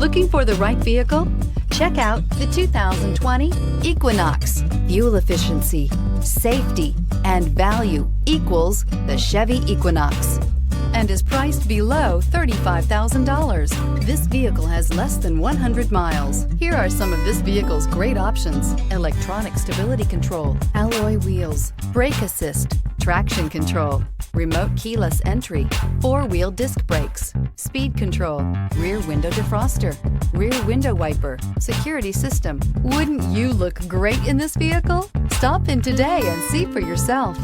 Looking for the right vehicle? Check out the 2020 Equinox. Fuel efficiency, safety, and value equals the Chevy Equinox, and is priced below $35,000. This vehicle has less than 100 miles. Here are some of this vehicle's great options: electronic stability control, alloy wheels, brake assist, traction control, remote keyless entry, four-wheel disc brakes, speed control, rear window defroster, rear window wiper, security system. Wouldn't you look great in this vehicle? Stop in today and see for yourself.